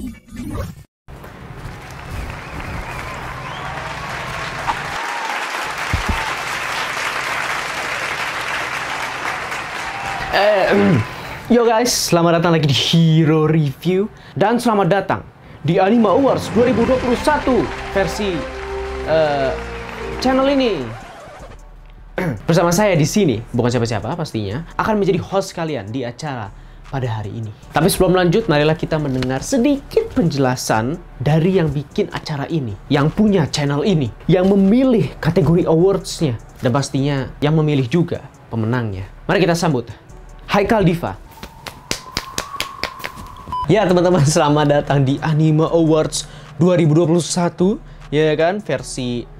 Yo guys, selamat datang lagi di Hero Review dan selamat datang di Anime Awards 2021 versi channel ini. Bersama saya di sini, bukan siapa-siapa pastinya, akan menjadi host kalian di acara pada hari ini. Tapi sebelum lanjut, marilah kita mendengar sedikit penjelasan dari yang bikin acara ini, yang punya channel ini, yang memilih kategori awards-nya, dan pastinya yang memilih juga pemenangnya. Mari kita sambut Haikal Diva. Ya teman-teman, selamat datang di Anime Awards 2021, ya kan, versi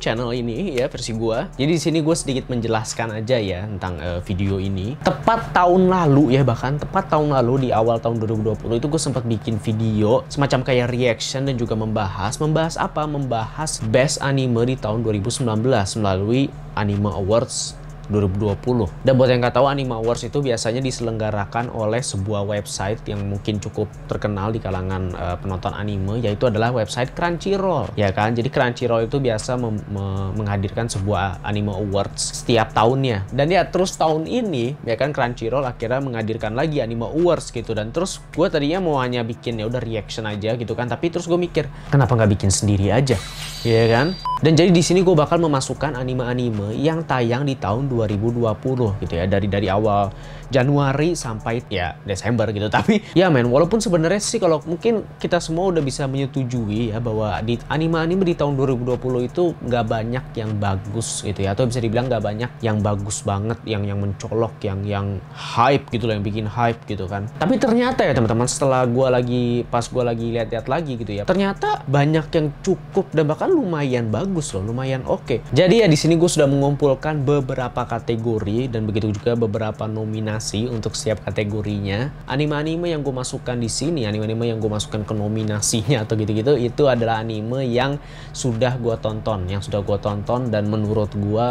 channel ini ya, versi gua. Jadi di sini gue sedikit menjelaskan aja ya tentang video ini. Tepat tahun lalu ya, bahkan tepat tahun lalu di awal tahun 2020 itu gue sempat bikin video semacam kayak reaction dan juga membahas apa? Membahas best anime di tahun 2019 melalui Anime Awards 2020. Dan buat yang nggak tahu, Anime Awards itu biasanya diselenggarakan oleh sebuah website yang mungkin cukup terkenal di kalangan penonton anime, yaitu adalah website Crunchyroll, ya kan. Jadi Crunchyroll itu biasa menghadirkan sebuah Anime Awards setiap tahunnya. Dan ya terus tahun ini ya kan, Crunchyroll akhirnya menghadirkan lagi Anime Awards gitu. Dan terus gue tadinya mau hanya bikin ya udah reaction aja gitu kan, tapi terus gue mikir kenapa nggak bikin sendiri aja, ya kan. Dan jadi di sini gue bakal memasukkan anime-anime yang tayang di tahun 2020 gitu ya, dari awal Januari sampai ya Desember gitu. Tapi ya men, walaupun sebenarnya sih kalau mungkin kita semua udah bisa menyetujui ya bahwa di anime-anime di tahun 2020 itu nggak banyak yang bagus gitu ya, atau bisa dibilang nggak banyak yang bagus banget, yang mencolok, yang hype gitu loh, yang bikin hype gitu kan. Tapi ternyata ya teman-teman, setelah pas gue lagi lihat-lihat lagi gitu ya, ternyata banyak yang cukup dan bahkan lumayan bagus loh, lumayan oke. Jadi ya di sini gue sudah mengumpulkan beberapa kategori dan begitu juga beberapa nominasi untuk setiap kategorinya. Anime-anime yang gue masukkan di sini, anime-anime yang gue masukkan ke nominasinya atau gitu-gitu, itu adalah anime yang sudah gue tonton, dan menurut gue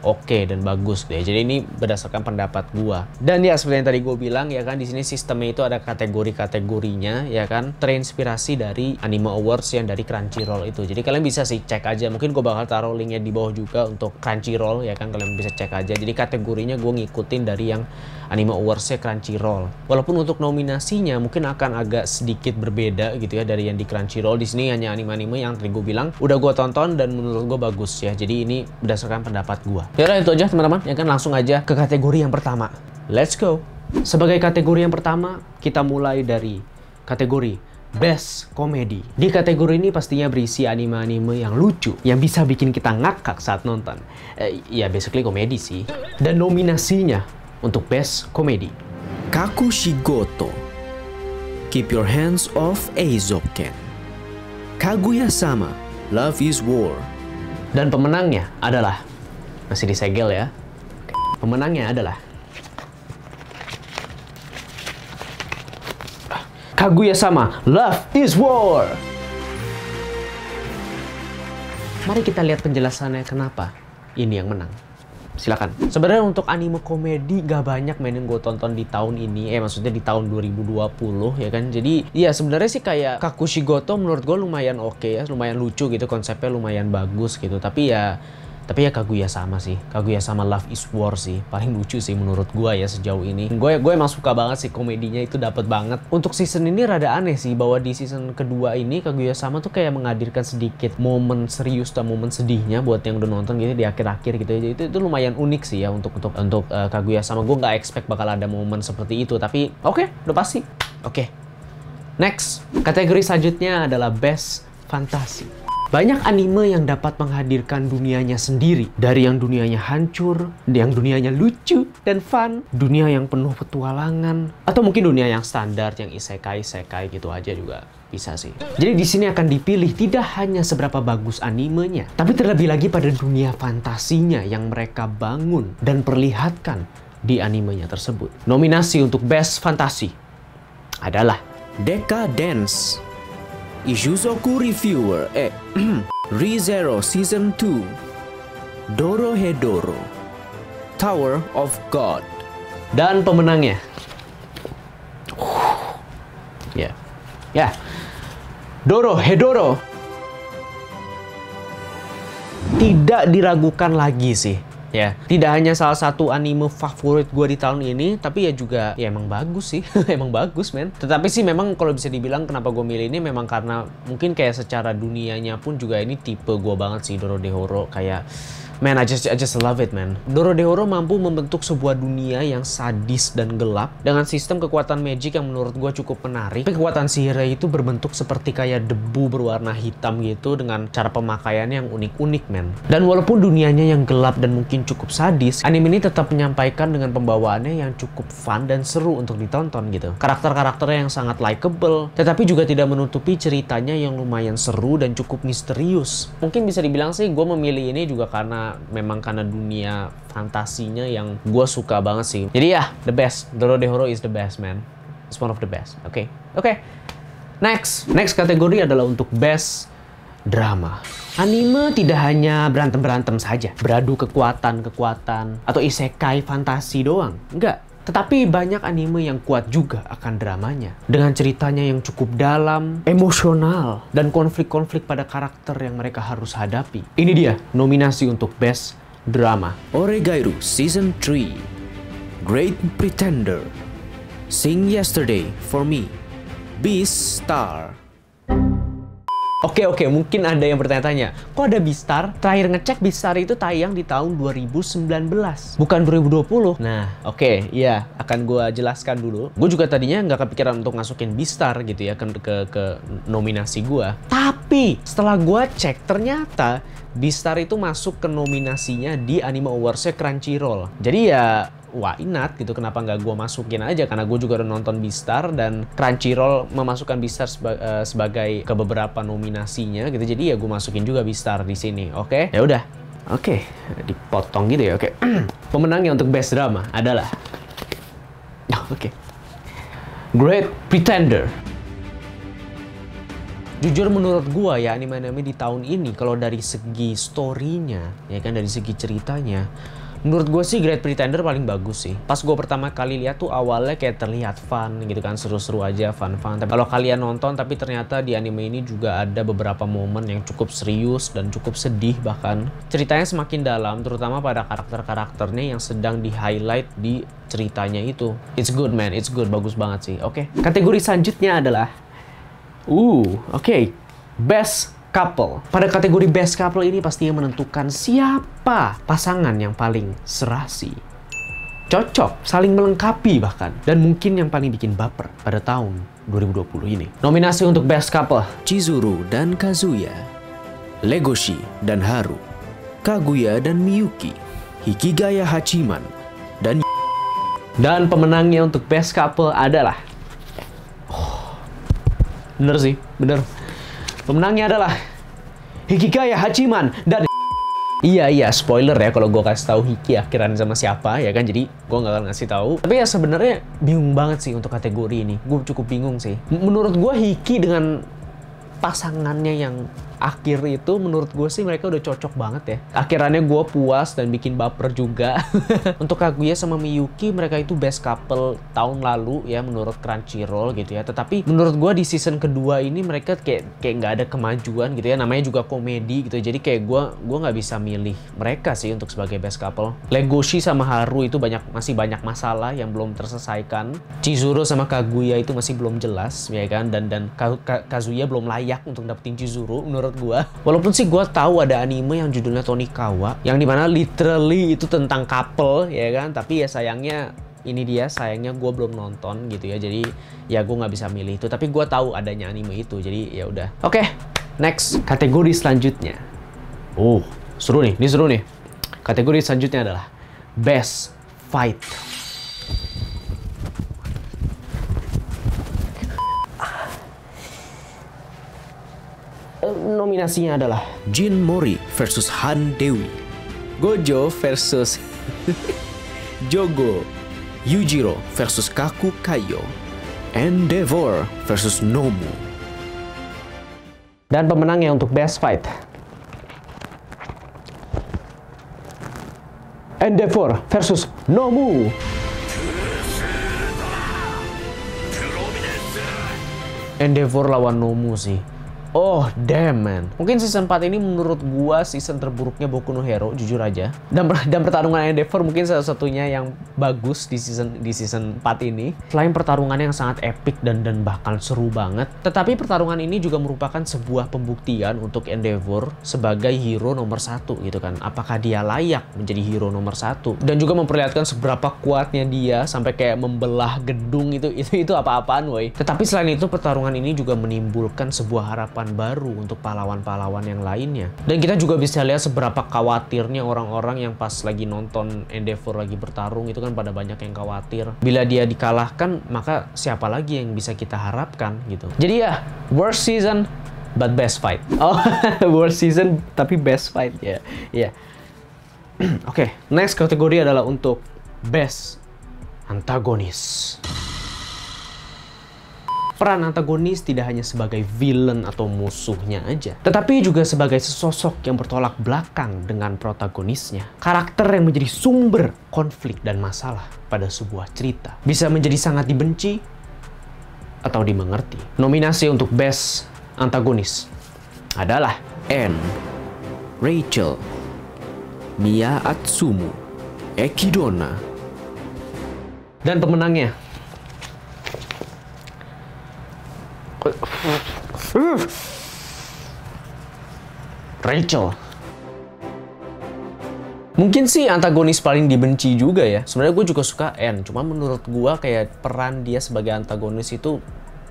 oke dan bagus deh. Jadi ini berdasarkan pendapat gua. Dan ya seperti yang tadi gue bilang ya kan, di sini sistemnya itu ada kategori-kategorinya ya kan, terinspirasi dari Anime Awards yang dari Crunchyroll itu. Jadi kalian bisa sih cek aja, mungkin gue bakal taruh linknya di bawah juga untuk Crunchyroll ya kan, kalian bisa cek aja. Jadi kategorinya gue ngikutin dari yang Anime Awards-nya Crunchyroll. Walaupun untuk nominasinya mungkin akan agak sedikit berbeda gitu ya dari yang di Crunchyroll. Di sini hanya anime-anime yang tadi gue bilang udah gue tonton dan menurut gue bagus ya. Jadi ini berdasarkan pendapat gue. Yaudah itu aja teman-teman, ya kan, langsung aja ke kategori yang pertama. Let's go. Sebagai kategori yang pertama, kita mulai dari kategori Best Comedy. Di kategori ini pastinya berisi anime-anime yang lucu, yang bisa bikin kita ngakak saat nonton. Ya basically komedi sih. Dan nominasinya untuk Best Comedy: Kakushigoto, Keep Your Hands Off Eizouken, Kaguya-sama, Love is War. Dan pemenangnya adalah, masih disegel ya. Pemenangnya adalah Kaguya-sama, Love is War. Mari kita lihat penjelasannya kenapa ini yang menang. Silakan. Sebenarnya untuk anime komedi gak banyak main yang gue tonton di tahun ini, maksudnya di tahun 2020 ya kan. Jadi ya sebenarnya sih kayak Kakushigoto menurut gue lumayan oke ya, lumayan lucu gitu, konsepnya lumayan bagus gitu. Tapi ya Kaguya-sama sih, Kaguya-sama Love is War sih paling lucu sih menurut gue ya sejauh ini. Gue emang suka banget sih, komedinya itu dapet banget. Untuk season ini rada aneh sih, bahwa di season kedua ini Kaguya-sama tuh kayak menghadirkan sedikit momen serius dan momen sedihnya buat yang udah nonton gitu di akhir-akhir gitu. Jadi itu lumayan unik sih ya untuk Kaguya-sama. Gue nggak expect bakal ada momen seperti itu, tapi oke, udah pasti. Oke. Next, kategori selanjutnya adalah Best Fantasy. Banyak anime yang dapat menghadirkan dunianya sendiri. Dari yang dunianya hancur, yang dunianya lucu dan fun, dunia yang penuh petualangan, atau mungkin dunia yang standar, yang isekai gitu aja juga bisa sih. Jadi di sini akan dipilih tidak hanya seberapa bagus animenya, tapi terlebih lagi pada dunia fantasinya yang mereka bangun dan perlihatkan di animenya tersebut. Nominasi untuk Best Fantasy adalah Decadence, Ishuzoku Reviewer, ReZero Season 2, Dorohedoro, Tower of God. Dan pemenangnya, Dorohedoro. Tidak diragukan lagi sih. Ya, tidak hanya salah satu anime favorit gue di tahun ini, tapi ya juga, ya emang bagus sih. Emang bagus, men. Tetapi sih memang kalau bisa dibilang kenapa gue milih ini memang karena mungkin kayak secara dunianya pun juga ini tipe gue banget sih, Dorohedoro. Kayak, man, I just love it, man. Dorohedoro mampu membentuk sebuah dunia yang sadis dan gelap dengan sistem kekuatan magic yang menurut gue cukup menarik. Tapi kekuatan sihirnya itu berbentuk seperti kayak debu berwarna hitam gitu dengan cara pemakaiannya yang unik-unik, man. Dan walaupun dunianya yang gelap dan mungkin cukup sadis, anime ini tetap menyampaikan dengan pembawaannya yang cukup fun dan seru untuk ditonton gitu. Karakter-karakternya yang sangat likable, tetapi juga tidak menutupi ceritanya yang lumayan seru dan cukup misterius. Mungkin bisa dibilang sih gue memilih ini juga karena memang karena dunia fantasinya yang gue suka banget sih. Jadi ya, the best. Dorohedoro is the best, man. It's one of the best. Oke. Next kategori adalah untuk best drama. Anime tidak hanya berantem-berantem saja, beradu kekuatan-kekuatan, atau isekai fantasi doang. Enggak. Tetapi banyak anime yang kuat juga akan dramanya. Dengan ceritanya yang cukup dalam, emosional, dan konflik-konflik pada karakter yang mereka harus hadapi. Ini dia nominasi untuk Best Drama. Oregairu Season 3, Great Pretender, Sing Yesterday for Me, Beastar. Oke, mungkin ada yang bertanya-tanya, kok ada Beastar? Terakhir ngecek Beastar itu tayang di tahun 2019, bukan 2020. Nah, iya, akan gue jelaskan dulu. Gue juga tadinya nggak kepikiran untuk masukin Beastar gitu ya ke nominasi gue. Tapi setelah gue cek, ternyata Beastar itu masuk ke nominasinya di Anime Awards-nya Crunchyroll. Jadi ya, why not gitu, kenapa nggak gue masukin aja, karena gue juga udah nonton Beastar dan Crunchyroll memasukkan Beastar sebagai ke beberapa nominasinya gitu, jadi ya gue masukin juga Beastar di sini. Ya udah, dipotong gitu ya. Pemenangnya untuk Best Drama adalah Great Pretender. Jujur menurut gua ya, anime-anime di tahun ini kalau dari segi story-nya, ya kan, dari segi ceritanya, menurut gue sih Great Pretender paling bagus sih. Pas gue pertama kali lihat tuh awalnya kayak terlihat fun gitu kan, seru-seru aja, fun-fun. Tapi kalau kalian nonton, tapi ternyata di anime ini juga ada beberapa momen yang cukup serius dan cukup sedih bahkan. Ceritanya semakin dalam, terutama pada karakter-karakternya yang sedang di-highlight di ceritanya itu. It's good, man. It's good. Bagus banget sih. Kategori selanjutnya adalah Best Couple. Pada kategori Best Couple ini pastinya menentukan siapa pasangan yang paling serasi, cocok, saling melengkapi bahkan, dan mungkin yang paling bikin baper pada tahun 2020 ini. Nominasi untuk Best Couple: Chizuru dan Kazuya, Legoshi dan Haru, Kaguya dan Miyuki, Hikigaya Hachiman, dan pemenangnya untuk Best Couple adalah bener. Pemenangnya adalah Hikigaya Hachiman dan Iya, spoiler ya kalau gue kasih tahu Hiki akhiran sama siapa ya kan, jadi gue nggak akan ngasih tahu. Tapi ya sebenarnya bingung banget sih untuk kategori ini. Gue cukup bingung sih. Menurut gue Hiki dengan pasangannya yang akhir itu, menurut gue sih mereka udah cocok banget ya. Akhirannya gue puas dan bikin baper juga. Untuk Kaguya sama Miyuki, mereka itu best couple tahun lalu ya menurut Crunchyroll gitu ya. Tetapi menurut gue di season kedua ini mereka kayak nggak ada kemajuan gitu ya. Namanya juga komedi gitu. Jadi kayak gue nggak bisa milih mereka sih untuk sebagai best couple. Legoshi sama Haru itu masih banyak masalah yang belum terselesaikan. Chizuru sama Kaguya itu masih belum jelas ya kan. Dan Kazuya belum layak untuk dapetin Chizuru menurut gua. Walaupun sih gua tahu ada anime yang judulnya Tonikawa yang dimana literally itu tentang couple ya kan, tapi ya sayangnya gua belum nonton gitu ya, jadi ya gua nggak bisa milih itu, tapi gua tahu adanya anime itu, jadi ya udah. Next kategori selanjutnya. Seru nih, ini seru nih. Kategori selanjutnya adalah Best Fight. Nominasinya adalah Jin Mori versus Han Dewi, Gojo versus Jogo, Yujiro versus Kaku Kayo, Endeavor versus Nomu. Dan pemenangnya untuk Best Fight, Endeavor versus Nomu. Endeavor lawan Nomu sih. Oh damn man. Mungkin season 4 ini menurut gua season terburuknya Boku no Hero, jujur aja. Dan pertarungan Endeavor mungkin salah satunya yang bagus di season 4 ini. Selain pertarungan yang sangat epic dan bahkan seru banget, tetapi pertarungan ini juga merupakan sebuah pembuktian untuk Endeavor sebagai hero nomor 1 gitu kan. Apakah dia layak menjadi hero nomor 1? Dan juga memperlihatkan seberapa kuatnya dia sampai kayak membelah gedung itu apa-apaan woy. Tetapi selain itu pertarungan ini juga menimbulkan sebuah harapan baru untuk pahlawan-pahlawan yang lainnya. Dan kita juga bisa lihat seberapa khawatirnya orang-orang yang pas lagi nonton Endeavor lagi bertarung itu kan pada banyak yang khawatir. Bila dia dikalahkan, maka siapa lagi yang bisa kita harapkan gitu. Jadi ya, worst season but best fight. Oh, worst season tapi best fight ya. Yeah. Oke, next kategori adalah untuk best antagonis. Peran antagonis tidak hanya sebagai villain atau musuhnya aja, tetapi juga sebagai sesosok yang bertolak belakang dengan protagonisnya. Karakter yang menjadi sumber konflik dan masalah pada sebuah cerita. Bisa menjadi sangat dibenci atau dimengerti. Nominasi untuk best antagonis adalah Anne, Rachel, Mia Atsumu, Ekidona. Dan pemenangnya Rachel. Mungkin sih antagonis paling dibenci juga ya. Sebenarnya gue juga suka Anne, cuma menurut gue kayak peran dia sebagai antagonis itu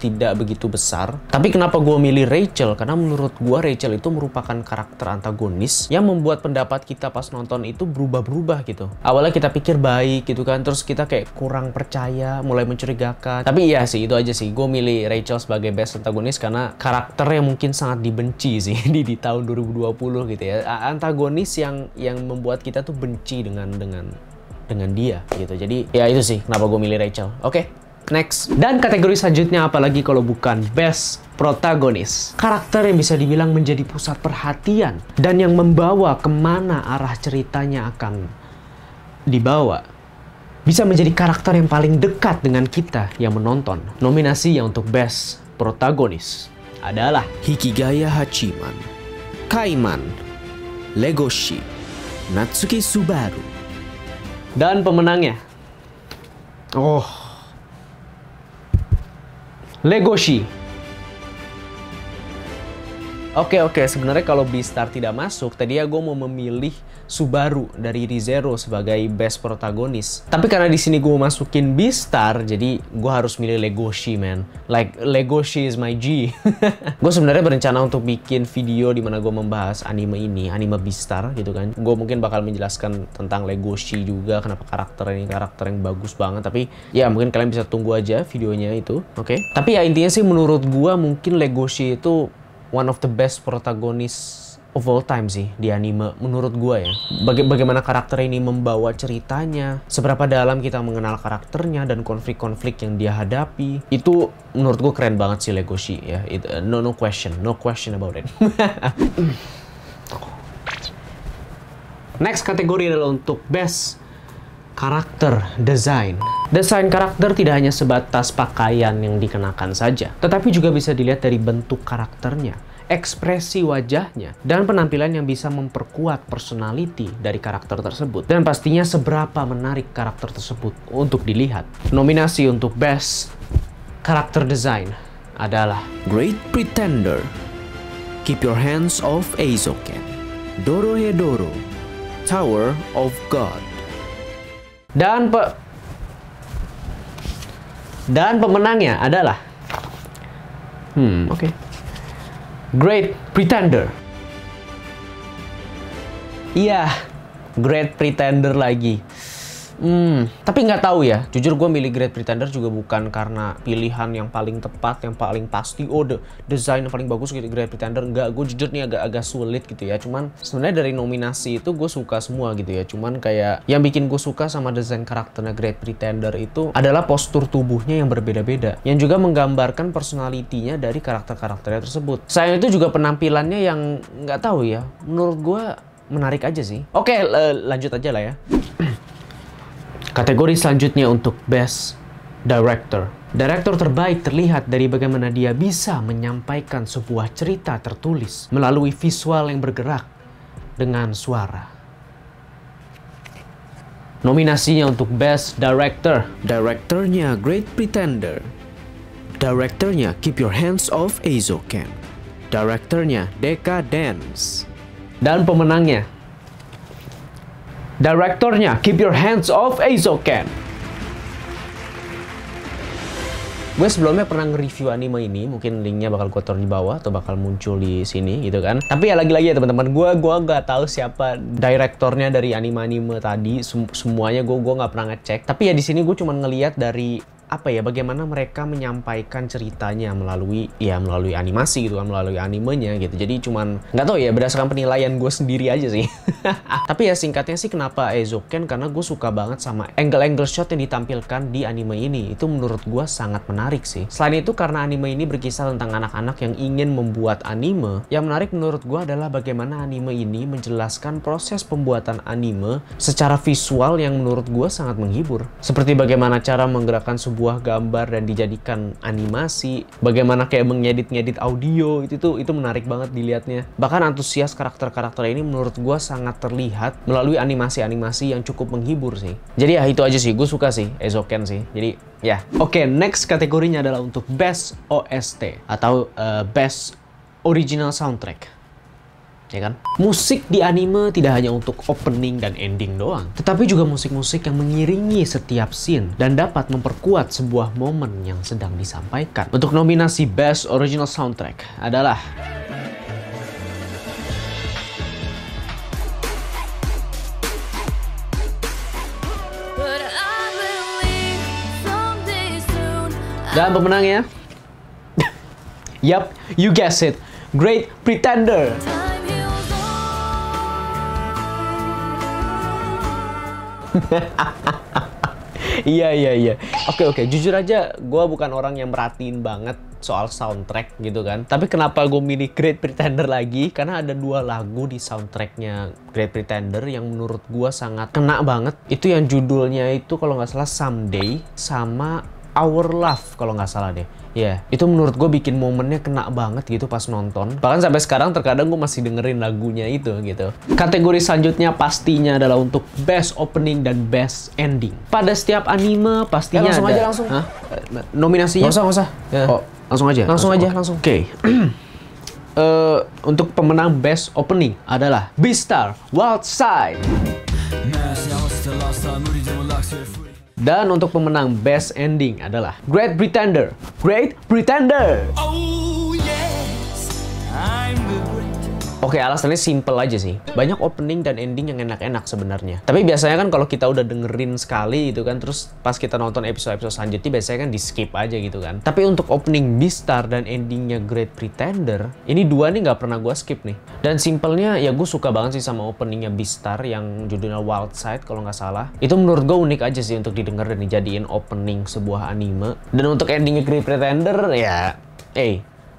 tidak begitu besar. Tapi kenapa gue milih Rachel? Karena menurut gue Rachel itu merupakan karakter antagonis yang membuat pendapat kita pas nonton itu berubah-berubah gitu. Awalnya kita pikir baik gitu kan, terus kita kayak kurang percaya, mulai mencurigakan. Tapi iya sih, itu aja sih. Gue milih Rachel sebagai best antagonis karena karakternya mungkin sangat dibenci sih di tahun 2020 gitu ya. Antagonis yang membuat kita tuh benci dengan dia gitu. Jadi ya itu sih kenapa gue milih Rachel. Oke. Next. Dan kategori selanjutnya apalagi kalau bukan best protagonis. Karakter yang bisa dibilang menjadi pusat perhatian dan yang membawa kemana arah ceritanya akan dibawa. Bisa menjadi karakter yang paling dekat dengan kita yang menonton. Nominasi yang untuk best protagonis adalah Hikigaya Hachiman, Kaiman, Legoshi, Natsuki Subaru. Dan pemenangnya, Legoshi. Oke, sebenarnya kalau Beastar tidak masuk, tadi ya gue mau memilih Subaru dari ReZero sebagai best protagonis. Tapi karena di sini gue masukin Beastar, jadi gue harus milih Legoshi, man. Like Legoshi is my G. Gue sebenarnya berencana untuk bikin video di mana gue membahas anime ini, anime Beastar gitu kan. Gue mungkin bakal menjelaskan tentang Legoshi juga, kenapa karakter ini karakter yang bagus banget. Tapi ya mungkin kalian bisa tunggu aja videonya itu, oke? Tapi ya intinya sih menurut gue mungkin Legoshi itu one of the best protagonis of all time sih di anime menurut gue ya. Bagaimana karakter ini membawa ceritanya, seberapa dalam kita mengenal karakternya dan konflik-konflik yang dia hadapi. Itu menurut gue keren banget sih Legoshi ya. No question about it. Next kategori adalah untuk best karakter design. Desain karakter tidak hanya sebatas pakaian yang dikenakan saja, tetapi juga bisa dilihat dari bentuk karakternya, ekspresi wajahnya, dan penampilan yang bisa memperkuat personality dari karakter tersebut. Dan pastinya seberapa menarik karakter tersebut untuk dilihat. Nominasi untuk best karakter design adalah Great Pretender, Keep Your Hands Off Eizouken, Dorohedoro, Tower of God. Dan pemenangnya adalah Great Pretender. Iya, Great Pretender lagi. Tapi nggak tahu ya. Jujur gue milih Great Pretender juga bukan karena pilihan yang paling tepat, yang paling pasti. Desain yang paling bagus gitu Great Pretender. Nggak, gue jujur nih agak sulit gitu ya. Cuman sebenarnya dari nominasi itu gue suka semua gitu ya. Cuman kayak yang bikin gue suka sama desain karakternya Great Pretender itu adalah postur tubuhnya yang berbeda-beda, yang juga menggambarkan personalitinya dari karakter-karakternya tersebut. Selain itu juga penampilannya yang nggak tahu ya. Menurut gue menarik aja sih. Oke, lanjut aja lah ya. Kategori selanjutnya untuk Best Director. Direktur terbaik terlihat dari bagaimana dia bisa menyampaikan sebuah cerita tertulis melalui visual yang bergerak dengan suara. Nominasinya untuk Best Director. Direkturnya Great Pretender. Direkturnya Keep Your Hands Off Eizouken. Direkturnya Decadence. Dan pemenangnya, Direkturnya Keep Your Hands Off Eizouken. Gue sebelumnya pernah nge-review anime ini, mungkin linknya bakal gue taruh di bawah atau bakal muncul di sini gitu kan. Tapi ya lagi-lagi ya teman-teman, gue nggak tahu siapa direktornya dari anime-anime tadi. Semuanya gue nggak pernah ngecek. Tapi ya di sini gue cuma ngelihat dari apa ya, bagaimana mereka menyampaikan ceritanya melalui animasi gitu kan, melalui animenya gitu. Jadi cuman nggak tahu ya, berdasarkan penilaian gue sendiri aja sih. Tapi ya singkatnya sih kenapa Eizouken, karena gue suka banget sama angle-angle shot yang ditampilkan di anime ini. Itu menurut gue sangat menarik sih. Selain itu karena anime ini berkisah tentang anak-anak yang ingin membuat anime, yang menarik menurut gue adalah bagaimana anime ini menjelaskan proses pembuatan anime secara visual yang menurut gue sangat menghibur. Seperti bagaimana cara menggerakkan sebuah gambar dan dijadikan animasi, bagaimana kayak mengedit-ngedit audio, itu menarik banget dilihatnya. Bahkan antusias karakter-karakter ini menurut gue sangat terlihat melalui animasi-animasi yang cukup menghibur sih. Jadi ya itu aja sih, gue suka sih Eizouken sih. Jadi ya, oke, next kategorinya adalah untuk Best OST atau Best Original Soundtrack. Ya kan? Musik di anime tidak hanya untuk opening dan ending doang, tetapi juga musik-musik yang mengiringi setiap scene dan dapat memperkuat sebuah momen yang sedang disampaikan. Untuk nominasi Best Original Soundtrack adalah dan pemenangnya, yup, you guess it, Great Pretender. Iya. Oke. Jujur aja, gue bukan orang yang merhatiin banget soal soundtrack gitu kan. Tapi kenapa gue milih Great Pretender lagi? Karena ada 2 lagu di soundtracknya Great Pretender yang menurut gue sangat kena banget. Itu yang judulnya itu kalau nggak salah Someday sama Our Love kalau nggak salah deh. Ya, itu menurut gue bikin momennya kena banget gitu pas nonton. Bahkan sampai sekarang terkadang gue masih dengerin lagunya itu gitu. Kategori selanjutnya pastinya adalah untuk Best Opening dan Best Ending. Pada setiap anime pastinya langsung ada. aja langsung. Hah? Nominasinya? Nggak usah. Ya. Oh, langsung aja. Langsung. Oke. Untuk pemenang Best Opening adalah Beastar Wild Side. Dan untuk pemenang Best Ending adalah Great Pretender. Great Pretender. Oh, yes, I'm the great. Oke, alasannya simple aja sih. Banyak opening dan ending yang enak-enak sebenarnya. Tapi biasanya kan kalau kita udah dengerin sekali gitu kan, terus pas kita nonton episode-episode selanjutnya biasanya kan di skip aja gitu kan. Tapi untuk opening Beastar dan endingnya Great Pretender, ini 2 nih nggak pernah gue skip nih. Dan simpelnya ya gue suka banget sih sama openingnya Beastar yang judulnya Wild Side kalau nggak salah. Itu menurut gue unik aja sih untuk didengar dan dijadiin opening sebuah anime. Dan untuk endingnya Great Pretender ya,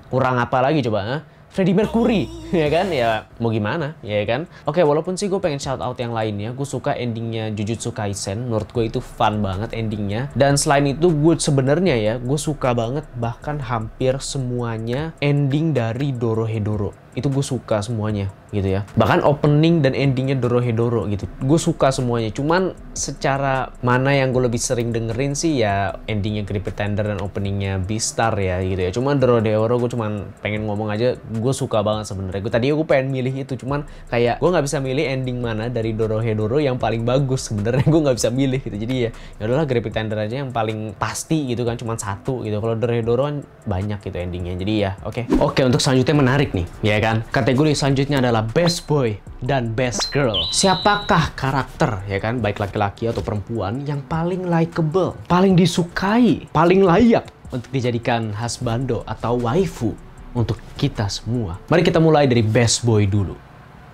kurang apa lagi coba? Freddie Mercury, ya kan? Ya mau gimana, ya kan? Oke, walaupun sih gue pengen shout out yang lainnya, gue suka endingnya Jujutsu Kaisen. Menurut gue itu fun banget endingnya. Dan selain itu, gue sebenarnya ya, gue suka banget bahkan hampir semuanya ending dari Dorohedoro. Itu gue suka semuanya gitu ya. Bahkan opening dan endingnya Dorohedoro gitu. Gue suka semuanya. Cuman secara mana yang gue lebih sering dengerin sih ya endingnya Great Pretender dan openingnya Beastar ya gitu ya. Cuman Dorohedoro gue cuman pengen ngomong aja, gue suka banget sebenarnya. Tadinya gue pengen milih itu, cuman kayak gue nggak bisa milih ending mana dari Dorohedoro yang paling bagus. Sebenarnya gue nggak bisa milih gitu. Jadi ya udahlah Great Pretender aja yang paling pasti gitu kan, cuman 1 gitu. Kalau Dorohedoro kan banyak gitu endingnya. Jadi ya oke, untuk selanjutnya menarik nih ya kan. Kategori selanjutnya adalah Best Boy dan Best Girl. Siapakah karakter ya kan, baik laki-laki atau perempuan yang paling likable, paling disukai, paling layak untuk dijadikan husbando atau waifu untuk kita semua? Mari kita mulai dari Best Boy dulu.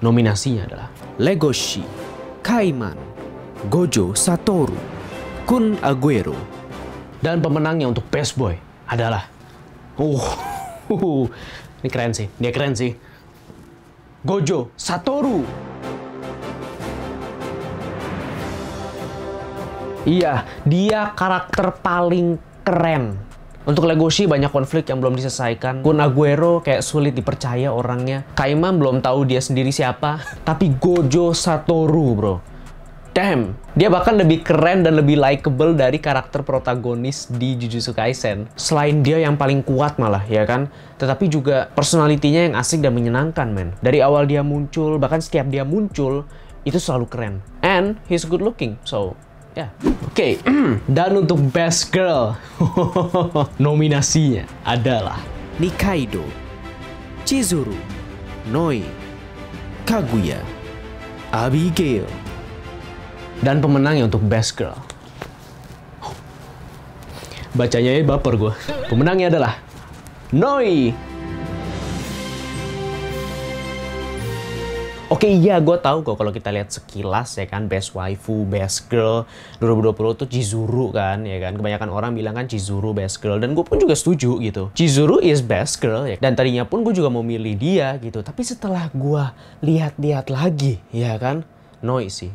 Nominasinya adalah Legoshi, Kaiman, Gojo Satoru, Kun Aguero. Dan pemenangnya untuk Best Boy adalah ini keren sih, dia keren sih, Gojo Satoru. Iya, dia karakter paling keren Untuk Legoshi banyak konflik yang belum diselesaikan. Kun Aguero kayak sulit dipercaya orangnya. Kaiman belum tahu dia sendiri siapa. Tapi Gojo Satoru bro, damn, dia bahkan lebih keren dan lebih likable dari karakter protagonis di Jujutsu Kaisen. Selain dia yang paling kuat malah, ya kan? Tetapi juga personalitinya yang asik dan menyenangkan, men. Dari awal dia muncul, bahkan setiap dia muncul, itu selalu keren. And he's good looking, so yeah. Oke, dan untuk Best Girl, nominasinya adalah Nikaido, Chizuru, Noi, Kaguya, Abigail. Dan pemenangnya untuk Best Girl, bacanya ya baper gue. Pemenangnya adalah Noi. Oke, iya gue tahu kok kalau kita lihat sekilas ya kan, Best Waifu, Best Girl 2020 tuh Chizuru kan, ya kan. Kebanyakan orang bilang kan Chizuru Best Girl, dan gue pun juga setuju gitu. Chizuru is Best Girl ya. Dan tadinya pun gue juga mau milih dia gitu. Tapi setelah gue lihat-lihat lagi, ya kan, Noi sih.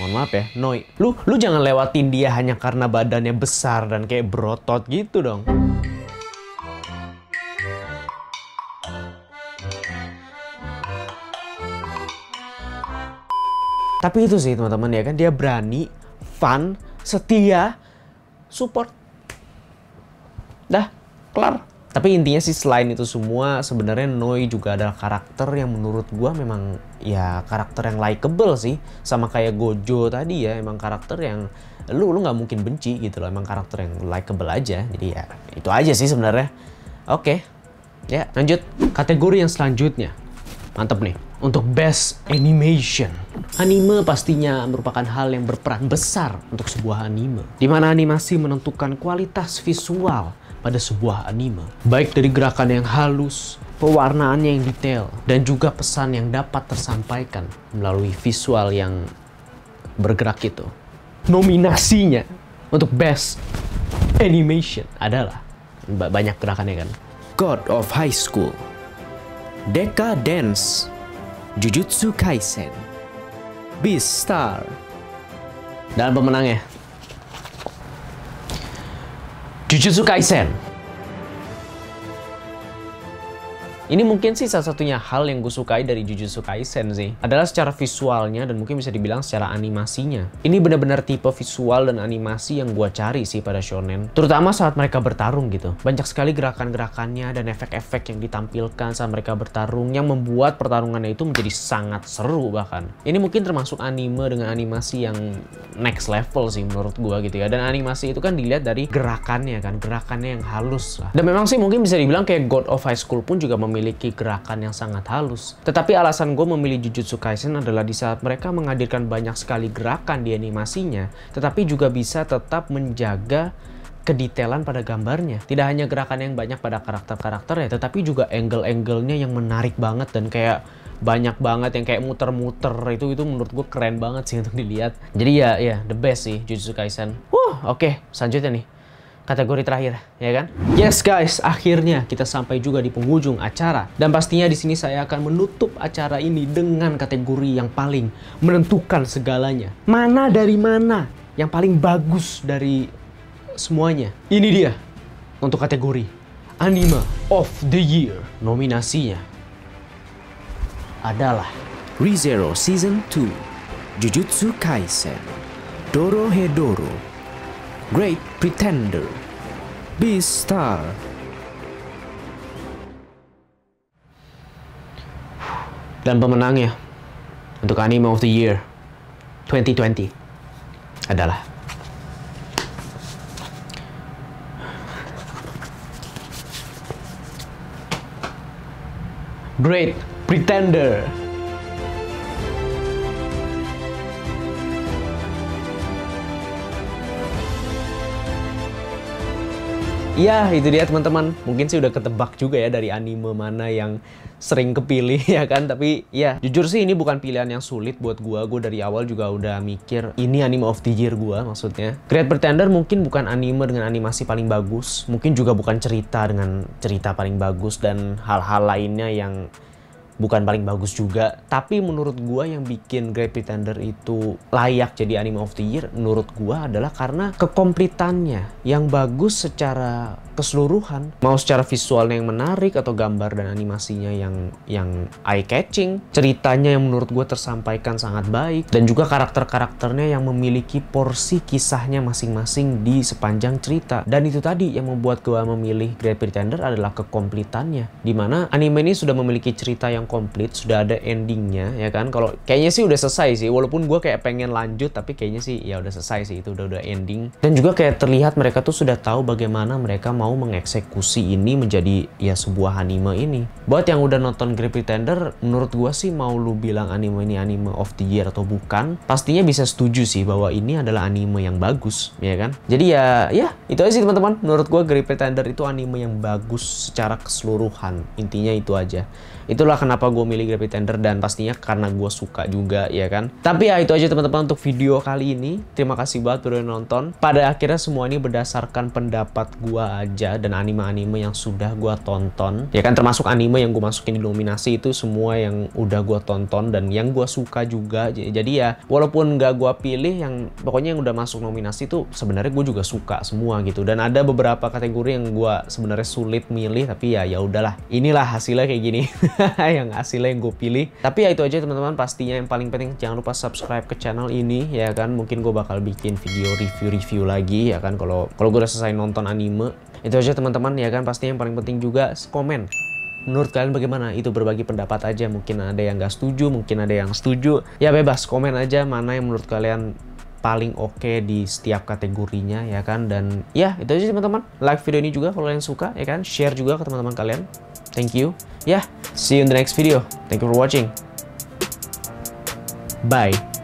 Mohon maaf ya, Noi. Lu jangan lewatin dia hanya karena badannya besar dan kayak berotot gitu dong. Tapi itu sih teman-teman ya kan, dia berani, fun, setia, support. Dah, kelar. Tapi intinya sih selain itu semua, sebenarnya Noi juga adalah karakter yang menurut gua memang ya karakter yang likable sih. Sama kayak Gojo tadi ya, emang karakter yang lu nggak mungkin benci gitu loh. Emang karakter yang likable aja. Jadi ya itu aja sih sebenarnya. Oke, ya lanjut. Kategori yang selanjutnya. Mantep nih. Untuk Best Animation. Anime pastinya merupakan hal yang berperan besar untuk sebuah anime. Dimana animasi menentukan kualitas visual pada sebuah anime. Baik dari gerakan yang halus, pewarnaannya yang detail, dan juga pesan yang dapat tersampaikan melalui visual yang bergerak itu. Nominasinya untuk Best Animation adalah banyak gerakannya kan. God of High School, Decadence, Jujutsu Kaisen, Beastar. Dan pemenangnya Jujutsu Kaisen. Ini mungkin sih salah satunya hal yang gue sukai dari Jujutsu Kaisen sih. Adalah secara visualnya dan mungkin bisa dibilang secara animasinya. Ini benar-benar tipe visual dan animasi yang gue cari sih pada shonen. Terutama saat mereka bertarung gitu. Banyak sekali gerakan-gerakannya dan efek-efek yang ditampilkan saat mereka bertarung yang membuat pertarungannya itu menjadi sangat seru bahkan. Ini mungkin termasuk anime dengan animasi yang next level sih menurut gue gitu ya. Dan animasi itu kan dilihat dari gerakannya kan. Gerakannya yang halus lah. Dan memang sih mungkin bisa dibilang kayak God of High School pun juga memiliki gerakan yang sangat halus. Tetapi alasan gue memilih Jujutsu Kaisen adalah di saat mereka menghadirkan banyak sekali gerakan di animasinya, tetapi juga bisa tetap menjaga kedetailan pada gambarnya. Tidak hanya gerakan yang banyak pada karakter-karakternya, tetapi juga angle-angle-nya yang menarik banget dan kayak banyak banget yang kayak muter-muter. Itu menurut gue keren banget sih untuk dilihat. Jadi ya the best sih Jujutsu Kaisen. Oke, selanjutnya nih. Kategori terakhir, ya kan? Yes guys, akhirnya kita sampai juga di penghujung acara. Dan pastinya di sini saya akan menutup acara ini dengan kategori yang paling menentukan segalanya. Mana dari mana yang paling bagus dari semuanya? Ini dia untuk kategori Anime of the Year. Nominasinya adalah ReZero Season 2, Jujutsu Kaisen, Dorohedoro, Great Pretender, Beastar. Dan pemenangnya untuk Anime of the Year 2020 adalah Great Pretender. Ya, itu dia teman-teman. Mungkin sih udah ketebak juga ya dari anime mana yang sering kepilih ya kan. Tapi ya, jujur sih ini bukan pilihan yang sulit buat gua. Gua dari awal juga udah mikir ini anime of the year gua maksudnya. Great Pretender mungkin bukan anime dengan animasi paling bagus. Mungkin juga bukan cerita dengan cerita paling bagus dan hal-hal lainnya yang bukan paling bagus juga. Tapi menurut gua yang bikin Great Pretender itu layak jadi anime of the year menurut gua adalah karena kekomplitannya yang bagus secara keseluruhan, mau secara visualnya yang menarik atau gambar dan animasinya yang eye catching, ceritanya yang menurut gue tersampaikan sangat baik, dan juga karakter-karakternya yang memiliki porsi kisahnya masing-masing di sepanjang cerita. Dan itu tadi yang membuat gue memilih Great Pretender adalah kekomplitannya, dimana anime ini sudah memiliki cerita yang komplit, sudah ada endingnya ya kan. Kalau kayaknya sih udah selesai sih, walaupun gue kayak pengen lanjut, tapi kayaknya sih ya udah selesai sih, itu udah ending. Dan juga kayak terlihat mereka tuh sudah tahu bagaimana mereka mau mengeksekusi ini menjadi ya sebuah anime ini. Buat yang udah nonton Great Pretender, menurut gua sih mau lu bilang anime ini anime of the year atau bukan, pastinya bisa setuju sih bahwa ini adalah anime yang bagus, ya kan? Jadi ya itu aja sih teman-teman. Menurut gua Great Pretender itu anime yang bagus secara keseluruhan. Intinya itu aja. Itulah kenapa gue milih Great Pretender, dan pastinya karena gue suka juga, ya kan. Tapi ya itu aja teman-teman untuk video kali ini. Terima kasih banget udah nonton. Pada akhirnya semua ini berdasarkan pendapat gue aja dan anime-anime yang sudah gue tonton, ya kan, termasuk anime yang gue masukin di nominasi itu semua yang udah gue tonton dan yang gue suka juga. Jadi ya walaupun nggak gue pilih, yang pokoknya yang udah masuk nominasi itu sebenarnya gue juga suka semua gitu. Dan ada beberapa kategori yang gue sebenarnya sulit milih, tapi ya udahlah, inilah hasilnya kayak gini. Yang hasilnya yang gue pilih. Tapi ya itu aja teman-teman. Pastinya yang paling penting jangan lupa subscribe ke channel ini, ya kan. Mungkin gue bakal bikin video review lagi, ya kan, kalau gue udah selesai nonton anime. Itu aja teman-teman, ya kan. Pastinya yang paling penting juga komen menurut kalian bagaimana. Itu berbagi pendapat aja. Mungkin ada yang nggak setuju, mungkin ada yang setuju, ya bebas komen aja mana yang menurut kalian paling oke di setiap kategorinya, ya kan. Dan ya itu aja teman-teman. Like video ini juga kalau kalian suka, ya kan. Share juga ke teman-teman kalian. Thank you. Yeah, see you in the next video. Thank you for watching. Bye.